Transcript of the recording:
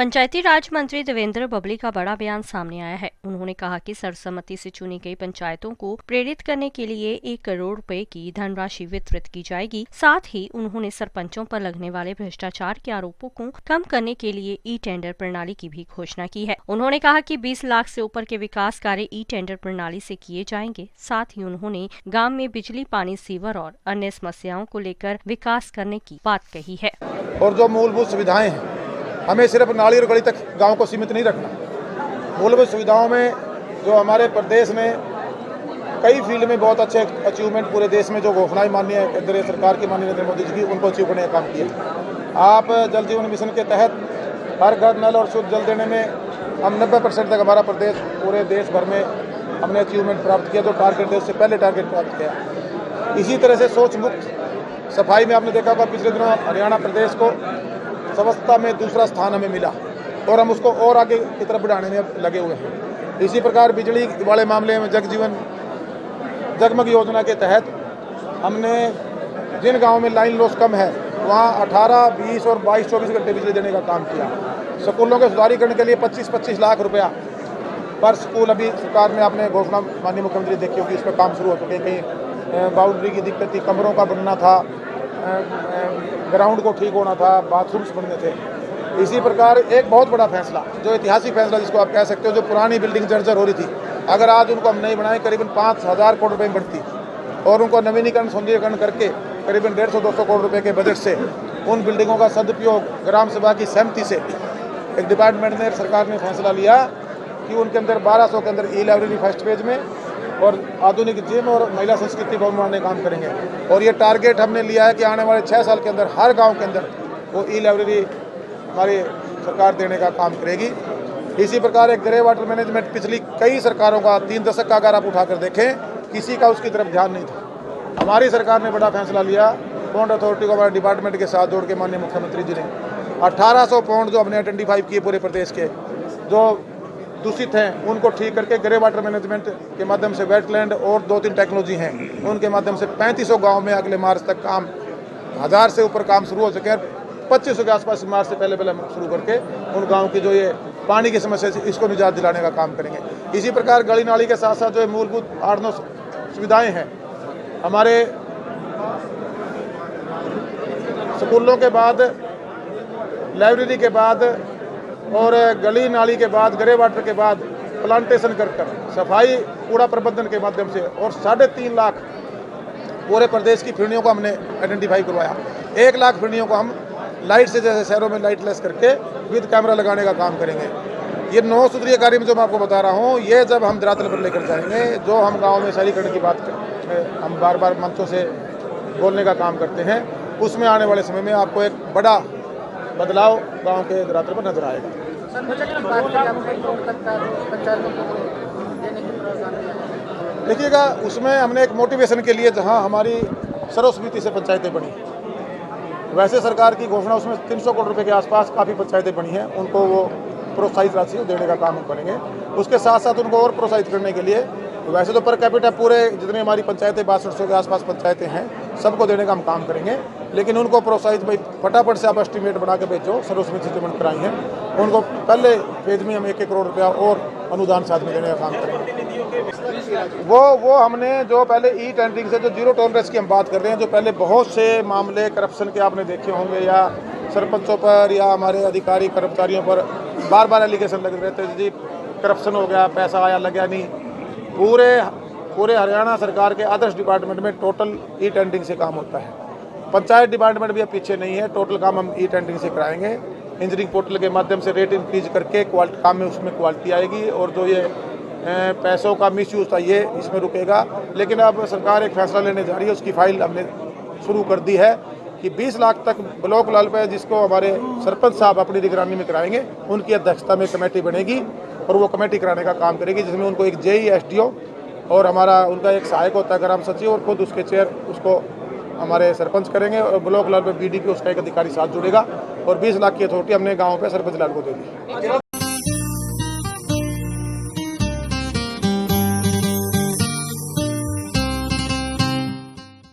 पंचायती राज मंत्री देवेंद्र बबली का बड़ा बयान सामने आया है। उन्होंने कहा कि सर्वसम्मति से चुनी गई पंचायतों को प्रेरित करने के लिए 1 करोड़ रुपए की धनराशि वितरित की जाएगी। साथ ही उन्होंने सरपंचों पर लगने वाले भ्रष्टाचार के आरोपों को कम करने के लिए ई टेंडर प्रणाली की भी घोषणा की है। उन्होंने कहा कि 20 लाख से ऊपर के विकास कार्य ई टेंडर प्रणाली से किए जाएंगे। साथ ही उन्होंने गाँव में बिजली, पानी, सीवर और अन्य समस्याओं को लेकर विकास करने की बात कही है। और जो मूलभूत सुविधाएं हैं, हमें सिर्फ नाली और गली तक गांव को सीमित नहीं रखना। मूलभूत सुविधाओं में जो हमारे प्रदेश में कई फील्ड में बहुत अच्छे अचीवमेंट पूरे देश में जो घोषणाएं माननीय केंद्रीय सरकार की माननीय नरेंद्र मोदी जी की, उनको अचीव करने का काम किया। आप जल जीवन मिशन के तहत हर घर नल और शुद्ध जल देने में हम 90% तक हमारा प्रदेश पूरे देश भर में हमने अचीवमेंट प्राप्त किया, जो टारगेट है उससे पहले टारगेट प्राप्त किया। इसी तरह से सोच मुक्त सफाई में आपने देखा होगा पिछले दिनों हरियाणा प्रदेश को स्वच्छता में दूसरा स्थान हमें मिला और हम उसको और आगे की तरफ बढ़ाने में लगे हुए हैं। इसी प्रकार बिजली वाले मामले में जगमग योजना के तहत हमने जिन गाँव में लाइन लॉस कम है वहाँ 18, 20 और 22, 24 घंटे बिजली देने का काम किया। स्कूलों के सुधारीकरण के लिए 25-25 लाख रुपया पर स्कूल अभी सरकार ने आपने घोषणा माननीय मुख्यमंत्री देखी होगी, इस पर काम शुरू हो चुके। कहीं बाउंड्री की दिक्कत थी, कमरों का बनना था, ग्राउंड को ठीक होना था, बाथरूम्स बनने थे। इसी प्रकार एक बहुत बड़ा फैसला, जो ऐतिहासिक फैसला जिसको आप कह सकते हो, जो पुरानी बिल्डिंग जर्जर हो रही थी, अगर आज उनको हम नहीं बनाए करीबन 5,000 करोड़ रुपए में बढ़ती और उनको नवीनीकरण सौंदर्यीकरण करके करीबन 150-200 करोड़ रुपए के बजट से उन बिल्डिंगों का सदुपयोग ग्राम सभा की सहमति से एक डिपार्टमेंट ने, सरकार ने फैसला लिया कि उनके अंदर 1200 के अंदर ई लाइब्रेरी फर्स्ट फेज में और आधुनिक जिम और महिला संस्कृति भवन बनाने का काम करेंगे। और ये टारगेट हमने लिया है कि आने वाले 6 साल के अंदर हर गांव के अंदर वो ई लाइब्रेरी हमारी सरकार देने का काम करेगी। इसी प्रकार एक ग्रे वाटर मैनेजमेंट पिछली कई सरकारों का 3 दशक का अगर आप उठाकर देखें, किसी का उसकी तरफ ध्यान नहीं था। हमारी सरकार ने बड़ा फैसला लिया, पौंड अथॉरिटी को हमारे डिपार्टमेंट के साथ जोड़ के माननीय मुख्यमंत्री जी ने 1800 पौंड जो हमने आइडेंटिफाई किए पूरे प्रदेश के, जो दूषित हैं उनको ठीक करके ग्रे वाटर मैनेजमेंट के माध्यम से वेटलैंड और 2-3 टेक्नोलॉजी हैं उनके माध्यम से 3500 गांव में अगले मार्च तक काम 1000 से ऊपर काम शुरू हो सके। 2500 के आसपास मार्च से पहले शुरू करके उन गाँव की जो ये पानी की समस्या है इसको निजात दिलाने का काम करेंगे। इसी प्रकार गली नाली के साथ साथ जो मूलभूत 8-9 सुविधाएँ हैं, हमारे स्कूलों के बाद, लाइब्रेरी के बाद और गली नाली के बाद, ग्रे वाटर के बाद प्लांटेशन कर सफाई कूड़ा प्रबंधन के माध्यम से और 3.5 लाख पूरे प्रदेश की फिरनियों को हमने आइडेंटिफाई करवाया। 1 लाख फिरनियों को हम लाइट से, जैसे शहरों में लाइट लेस करके विद कैमरा लगाने का काम करेंगे। ये 9 सूत्रीय कार्य में जो मैं आपको बता रहा हूँ, ये जब हम धरातल पर लेकर जाएंगे, जो हम गाँव में शहरीकरण की बात हम बार बार मंचों से बोलने का काम करते हैं, उसमें आने वाले समय में आपको एक बड़ा बदलाव गांव के धरातल पर नजर आएगा। देखिएगा, उसमें हमने एक मोटिवेशन के लिए, जहां हमारी सर्वसम्मति से पंचायतें बनी, वैसे सरकार की घोषणा उसमें 300 करोड़ रुपए के आसपास काफ़ी पंचायतें बनी हैं, उनको वो प्रोत्साहित राशि देने का काम हम करेंगे। उसके साथ साथ उनको और प्रोत्साहित करने के लिए वैसे तो पर कैपिटा पूरे जितने हमारी पंचायतें 6200 के आसपास पंचायतें हैं, सबको देने का हम काम करेंगे, लेकिन उनको प्रोत्साहित, भाई फटाफट से आप एस्टिमेट बना के भेजो, सर्वसम्मति से पेमेंट कराई हैं, उनको पहले फेज में हम 1-1 करोड़ रुपया और अनुदान साथ में देने का काम करेंगे। वो हमने जो पहले ई टेंडरिंग से जो जीरो टॉलरेंस की हम बात कर रहे हैं, जो पहले बहुत से मामले करप्शन के आपने देखे होंगे, या सरपंचों पर या हमारे अधिकारी कर्मचारियों पर बार बार एलिगेशन लगे रहते हैं, जी करप्शन हो गया, पैसा आया, लगा नहीं। पूरे हरियाणा सरकार के आदर्श डिपार्टमेंट में टोटल ई टेंडरिंग से काम होता है। पंचायत डिपार्टमेंट भी अब पीछे नहीं है, टोटल काम हम ई टेंडरिंग से कराएंगे। इंजीनियरिंग पोर्टल के माध्यम से रेट इंक्रीज करके क्वालिटी काम में उसमें क्वालिटी आएगी, और जो ये पैसों का मिसयूज था ये इसमें रुकेगा। लेकिन अब सरकार एक फैसला लेने जा रही है, उसकी फाइल हमने शुरू कर दी है कि 20 लाख तक ब्लॉक लेवल पे, जिसको हमारे सरपंच साहब अपनी निगरानी में कराएंगे, उनकी अध्यक्षता में कमेटी बनेगी और वो कमेटी कराने का काम करेगी, जिसमें उनको एक जेई, एसडीओ और हमारा उनका एक सहायक होता है ग्राम सचिव, और खुद उसके चेयर उसको हमारे सरपंच करेंगे, और ब्लॉक लेवल पे बीडीपी उसका एक अधिकारी साथ जुड़ेगा। और 20 लाख की अथॉरिटी हमने गाँव पे सरपंच लाल को दे दी।